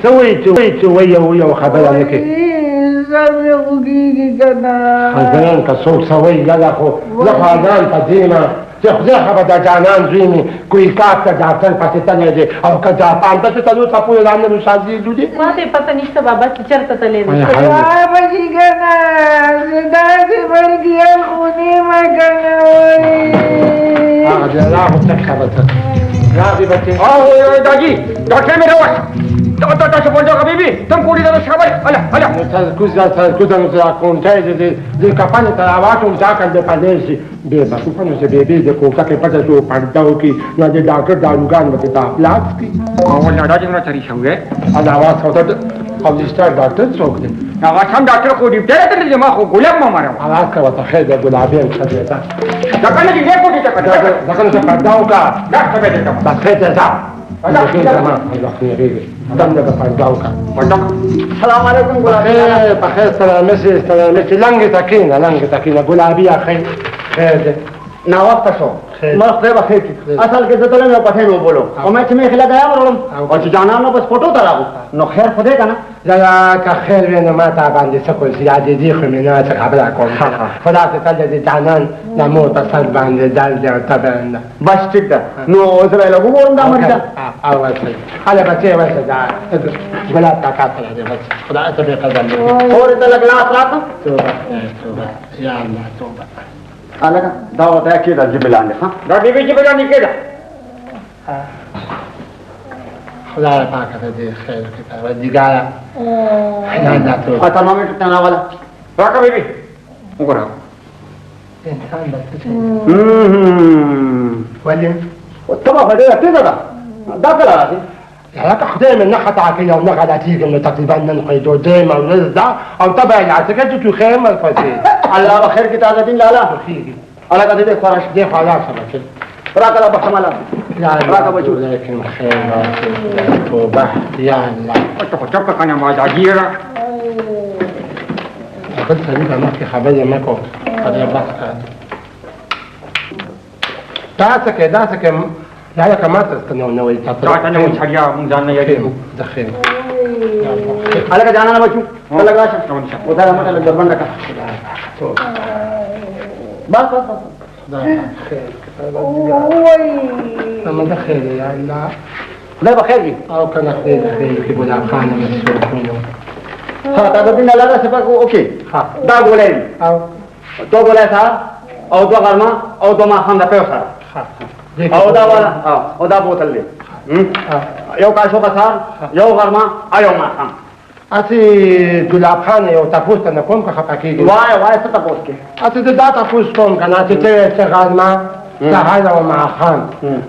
سويت ويا خبر عليك سامي خوږیږي کنه حضران که څوک سوی یلا خو زه خو اذان ته ځیمه چې خدای خبر د جانان زوی مې کوی کار ته ډاکټر پسې تللی دی او که جاپان پسې تلو ټپو یې رانه روسازي لودي ما ته پته نشته بابا چې چېرته تللی دی بچی کنه زه داسې مرګ یم خو نیمه کنه هغه دی الله خو څه خبر ته راځي بچې داجي ډاکټر مې راوړ تاسو بولدو حبيبي تم کوړی دا شابه هلا ترکوز raccontai del capanne travato un sacco di palesi beba quando se bebe de coca che passa su pardau ki no de doctor da lugan ma ta platski او نه راځي نو چری شوې انا واس هوته او دستا ډاکټر څوک دی نو واڅم ډاکټر کو دی ته ته ما خو ګلاب ما مارم اواز کا وته خیر د ګلابي څه ده دا کنه دې نه کوټی ته دا کنه څه پرداو کا ډاکټر به دې ته بس خیر ده الله خير دمنا بفرداو کا السلام علیکم ګلابي بخیر سلامتی لنګ تکینا ګلابي خیر ده نا وقت شو ما خدای بخیر کی اصل کې زه نه پته نو بولو او مې چې مې خلا غیا ورم او چې جانانو بس فوټو تراغو نو خیر خدای کنه لا که خیر وینه ما تا باندې څه کوي زیاده دي خو مې نه څه خبره کوم خدا ته تل دې جانان د مو په سر باندې دال دې تبند بس ټیک ده نو زه له وګورم دا مرګه او وځي هله بچي وځه دا ګلاب تا کاته دې بس خدا ته به قدم اور ته لګلاس راته توبه یا الله توبه الګا دا وته کې د جبلان ها دا دې چې به نه کېده خدا پاک دې خیر کړه ودی ګالا نه نه ته ا ترمامیټر ته نه والا راکا بیبي وګورم انسان بس ولې تبا خدای ته دا کله راځي لك خدای من نحت عقيله ونغى نتيجه انه تقريبا ننقيدو دائما ونزع او تبع العسكري تو خيمه الفتي الله بخير کی تعالی دین لالا خيري الله کا دې خورش دي خلاص بچي راکلا بخملا راکا بچو لكن خير توبه يا الله ته چپ کنه ما دا ګیرا قلت تقريبا ما في خبر ماكو قد بس داسك لا لك ما تستنوا نوي دا ته نو چھړیا مونږ ځان نه یادو دخيل الله کا جانا بچو لگا شه ودا مټه لګ دربند کا بس لا خير ما دخيل يا الله خدای بخیر کی او كان خير في بولا خانه مسؤول ها تا دین لالا سپا کو اوکے ها دا ګولای او تو ګولای تا او دو غرما او دو ما خام د پیو سره ها او دا والا او دا بوتل دی یو کاشو کسار یو غرما ایو ما خام اسی ګلاب خان یو تاسو ته کوم که خپکیږي وای څه تاسو کې اته دا تاسو کوم کنه چې ته غرما سهار او معخان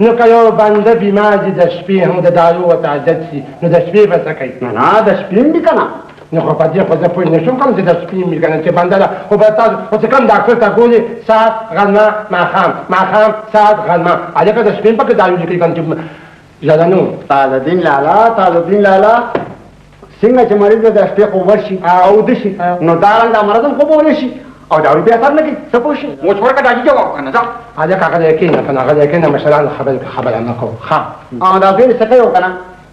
نو که یو بنده بیمار دي د شپې هم د دارو او عادت سي نو د شپې به څه کوي نه د شپین دي کنه نو خو په دې خو زه پوه نه شوم کوم چې د شپې مې کنه چې بنده ده خو به تاسو خو چې کوم ډاکټر ته ګوري ساعت غرما معخام ساعت غرما هلکه د شپې پکې دارو لیکي کنه چې ژړنو تعالی دین لالا څنګه چې مریض د شپې خو ورشي او د شي نو دا رنګ مرض خو به ونشي او دا به اثر نه کوي څه پوه شي مو څور کا داجي جواب کنه ځه هلکه هغه یقین کنه هغه یقین مثلا خبر نه کو ها ا دا به څه کوي کنه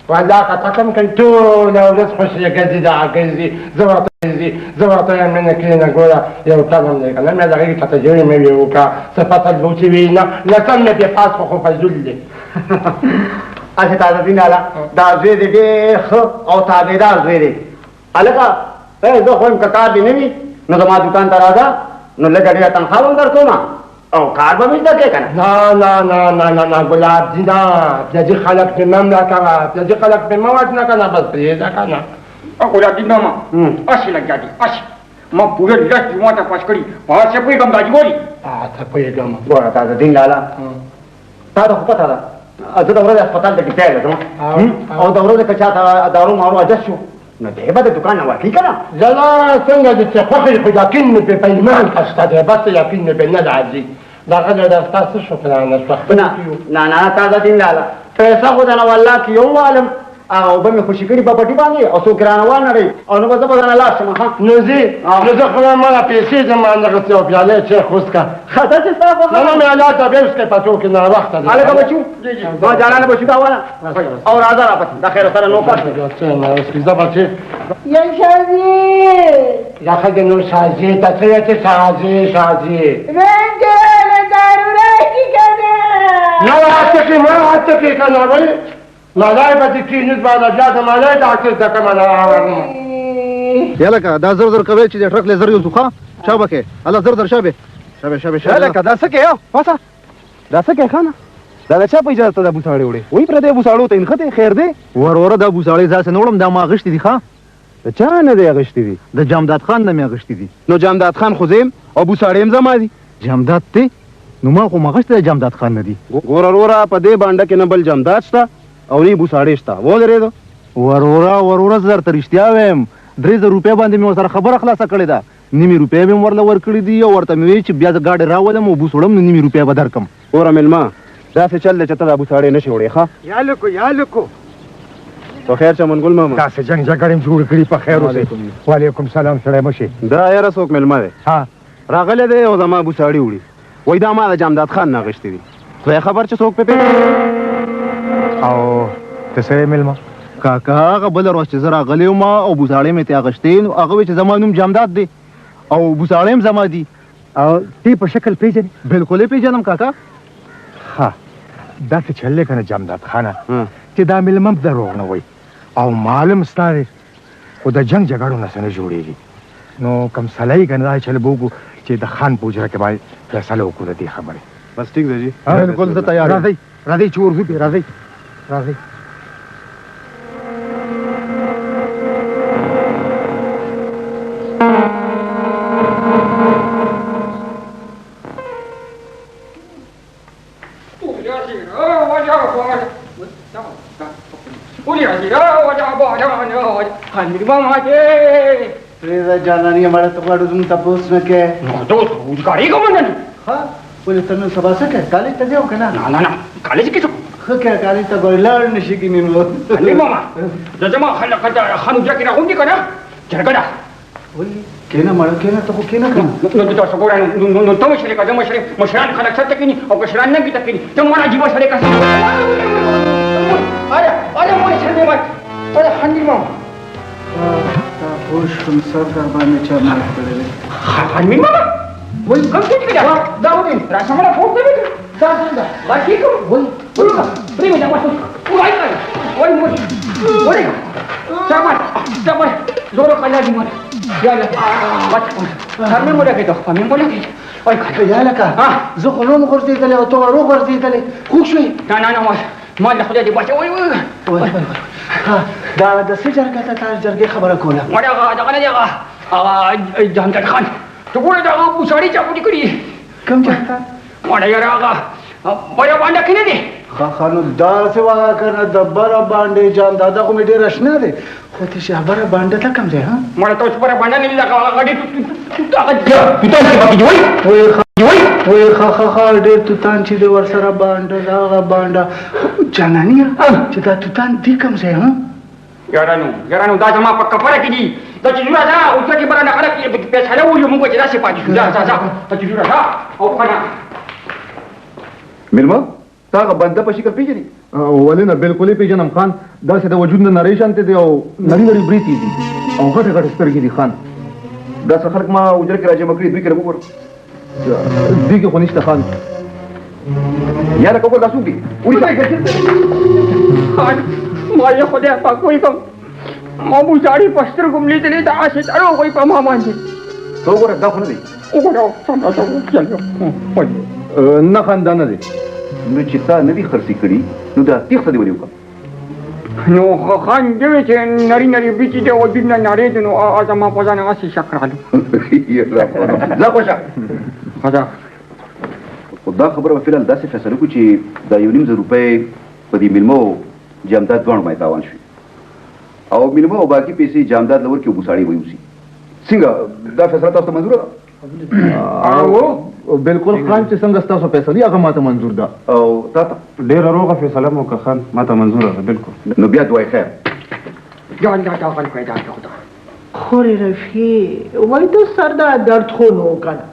ولا قطعكم كنتو لو نصحش يا جدي دا عجزي زواتي منك هنا قولا يا طبعا لك انا ما دقيقه تجري مليوكا صفات البوتينا لا تم بفاس خوف الذل اته تا دین الا دا زوی دې خو او تابعدار زوی دې الکا زه خو هم کار دی نه نو د ما دکان ته راځه نو لګړیا تنخواه هم درکوم او کار به مې درکې کنه لا ګلاب دینا د خلق په مملکه د خلق په مواد نه کنه بس دې دا کنه او ګلاب دې نو ما اصل لګاډي اصل ما پوره لږ ما ته پاس کړی په څه په کوم داجي ګوري ته په کوم ګوره تا دین لالا تا ته پته ده زه د ورځې هسپتال ته کېږم او د ورځې که چاته دارو مارو عادت شو نو دی به د دوکان نه واقعي که نه زلا څنګه د چې خوښې خو یقین مې په ایمان کشته دی بس یقین مې په نه راځي دغه د ستاسو شو پلانه شو نه تا د دین لالا پیسه خو د نه والله کې یو عالم او به مې خوشي کړي په پټي باندې او څوک رانه وانړي او نو به زه به ځانه لاړ شم ښه نو ځي نو زه خو ماله پیسې زما دغسې یو پیاله چای خو وڅښه ښه داسې ستا خو نه نه مې الله ته بیا وڅښئ په ټول کې ناوخته دی هلکه بچو ما جانانه بچو دا واله او راځه راپسې دا خیر سره نوکر زه بچې یا شازی یا ښځې نو شازي ته څه یې چې شازي رنگ ضرورتی کنه نه راته کې ما راته کې که نه وایي ملای به دې کښېنوت باندې بیا د ملای ډاکټر ته که مله راوړم یا لکه دا زر زر کوي چې د ټرک له زر یو څوخه شابه کې الله زر زر شابه لکه دا څه کې یو پاسه دا څه کې خانه دا چا په اجازه ته د بوساړې وړي وای پر دې بوساړو ته انخته خیر دی وروره دا بوساړې ځاسه نوړم دا ما غشتي دي ښا د چا نه دی غشتي دي د جامداد خان نه مې غشتي دي نو جامداد خان خوزیم او بوساړې هم زما دي جامداد ته نو ما خو ما غشته د جامداد خان نه دي ګور وروره په دې باندې کې نه بل جامداد شته او نه بوساړې شته و درېدو وروره زر تر اشتیا ویم 3000 روپیا باندې مې سره خبره خلاصه کړې ده نیمه روپیا مې ورله ورکړې دي او ورته مې وی چې بیا د گاډي راولم او بوسړم نو نیمه روپیا به درکم اور ملما دا څه چل چې ته د بوساړې نشي وړې ښا یا لکو تو خیر چمن ګل ماما تاسې جنګ جګړې جوړ کړي په خیر اوسئ وعلیکم سلام سړی مشي دا یاره څوک ملما دی ها راغلی دی او زما بوساړې وړي وای دا ما د جامداد خان نه غشتي دي خو خبر چې څوک په او ته سړی مېلمه کاکا هغه بل ورځ چې زه راغلی وم او بوساړې مې ترې اخیستې نو هغه وایي چې زما نوم جامداد دی او بوساړې هم زما دي او تی په شکل پیژنې بالکل یې پیژنم کاکا ها داسې چل دی که نه جامداد خانه چې دا مېلمه هم دروغ نه وایي او معلوم ستا دی خو د جنګ جګړو نه څه نه جوړېږي نو کوم سلی که نه دا چل به وکړو چې د خان په حجره کې باید فیصله وکړو د دې خبرې بس ټیک دی جی بالکل زه تیار یم راځئ چې ورځو پې راځئ پرېږده جاناني مړه ته غواړو زموږ تپوس نه کوې ها ولې ته نن سبا څه کوې کالج ته ځې او که نه کالج کې څه ښه کوې کالج ته ګورې لاړ نه شي کېنې نو ماما د زما خلک د خانوجه کې راغونډي که نه جرګه ده ولې کېنه مړه کېنه ته خو کېنه که نه نو تاسو ګورئ نو ته مشرې که زه مشرې مشران خلک سر ته کښېني او کشران نه ګیته کښېني ته مړه عجیبه سړی که مشرې مړ خاندي ماما تا پوه شوم سر در باندې چا مات کړی دی خانمي ماما وای کوم څه کې دا ودی راشه مړه فوټ دی دا څنګه باقي کوم وای پرې مې دا واسو وای مو وای چا زورو کلا دی مړ یا له خانمي مړه کې ته خانمي مړه کې وای کله یا لکه زه خو نوم غورځېدلی او ته ورو غورځېدلی خوږ شوې نه ما د خدای دې بچه وای دا د څه جرګه ته تا جرګې خبره کوله مړه دغه نه دی هغه جهانګیر خان ته ګوره دا هغه بوساړي چا پوټي کړي کوم جرګه مړه یاره هغه بره باندې کې نه دی ښه نو داسې وایه که نه د بره باندې جانداده خو مې ډېر اشنا دی خو ته چې بره باندې ته کوم ځای ها مړه ته اوس بره باندې نه دي هغه ډېر توتان چې پکې دي وای ښه ډېر توتان چې دی ورسره باندې دغه باندې جانانیه چې دا توتان دي کوم ځای ها یارانو دا زما په کفره کې دي دا چې جوړه ده اوس کې بره نه خلک فیصله وایو موږ چې داسې پاتې شو ځه دا چې جوړه ده او کنه مېلمه تا هغه بنده په شکل پیژنې ولې نه بالکل یې پیژنم خان داسې د وجود نه نری شانتې دی او نري بریتې دي او غټې سترګې دي خان داسې خلک ما حجره کې راجمع کړي دوی کې وګوره دوی کې خو نشته خان یا لکه وګوره دا څوک دي خان ما یې خدای پاک وایي کوم ما بوساړي په سترګو مې لیدلې دا هسې تړو وایي په ما باندې ته وګوره دا خو نه دی وګوره نه خان دا نه دی نو چې تا نه دي خرڅې کړي نو دا تېښته دې ولې وکړه نو خان دې وایي چې نري بریتې دی وجود نه نارې دي نو زما په ځان هسې شک راغلو ځه خوشه خو دا خبره به فعلا داسې فیصله کړو چې دا 1.5 روپۍ په دې مېلمه او جامداد دواړو باندې تاوان شوي او مېلمه او باقي پیسې جامداد له ورکړي او بوساړې ویوسي څنګه دا فیصله تاسو ته منظوره ده بالکل خان چې څنګه ستاسو فیصله هغه ماته منظور ده او تا ته ډېره روغه فیصله مو وکړه خان ماته منظوره ده بالکل نو بیا دوای خیر جان دا غل پیدا کړو خوري رفیع وای تو سر دا درد خو نو کنه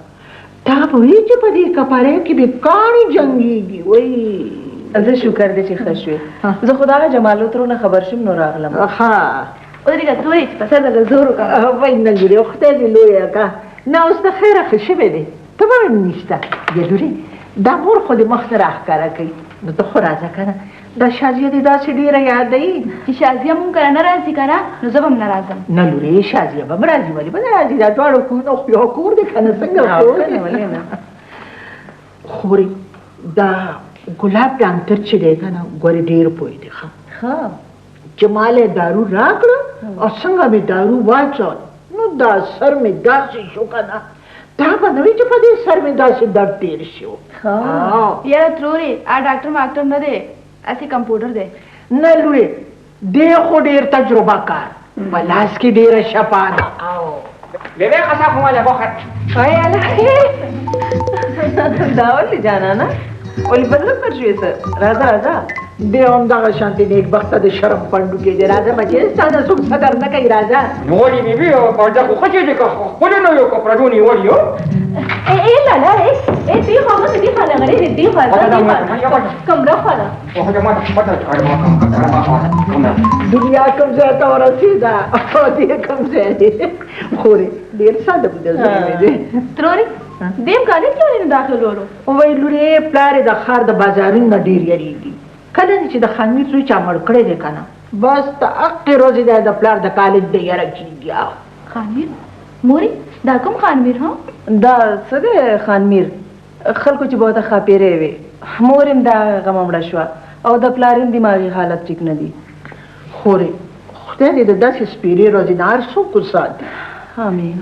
تا به وی چې په دې کپاره کې به کاڼي جنگيږي وای زه شکر دې چې ښه شوې زه خدای جمالو ترونه خبر شم نو راغلم ها ودرېږه تورې چې په سر د زور وکړه وای نه لوري خدای دې لوی کا نه اوس د خیره ښه شوې دي ته به نشته یا لوري دا مور خو دې مخ نه راښکاره کوي نو ته خو راځه کنه دا شازیه دې داسې ډېره یادوي چې شازیه مونږ کره نه راځي که نه نو زه به هم نه راځم نه لورې شازیه به هم راځي ولې به نه راځي دا دواړه کورونه خو یو کور دی که نه څنګه کور دی ولې نه خوري دا ګلاب ډاکټر چې دی که نه ګورې ډېر پوه دی ښه چې ما له دارو راکړه او څنګه مې دارو واچول نو دا سر مې داسې شو که نه دا به نه وي چې په دې سر مې داسې درد تېر شو یاره ترورې ډاکټر ماکټر نه دی هسې کمپوټر دی نه لورې دی خو ډېر تجربه کار په لاس کې ډېره شفا ده ببې قصه خو ماله بخر وای الله دا ولې جانانه ولې بدل پر شوې څه راځه راځه دی همدغه شانتې نیکبخته د شرم پنډو کې دی راځه بچې ستا نه څوک صدر نه کوي راځه نوړي بیبي او پرده خو ښه چې دی که خپلې نه یو که پردو نیولي یو لالا دې خوا دې خوا لغړې دې خوا کمره خوا ده دنیا کوم ځای ته ورسېده او دې کوم ځای دی خورې ډېر ساده بوډا زوی مې دی ترورې دیم کالج کې ولې نه داخل ورو ووایي لورې پلار یې د ښار د بازارونو نه ډېر یېرېږي کله نه چې د خانمیر زوی چا مړ کړی دی که نه بس د هغې ورځې دی د پلار د کالج د یره کېږي خانمیر مورې دا کوم خانمیر ها دا څه دی خانمیر خلکو چې بہته خاپیرې وي مور هم دا غمه مړه شوه او د پلار هم دماغي حالت ټیک نه دي خورې خدای دې د داسې سپېرې ورځې نه هر څوک وساتي آمین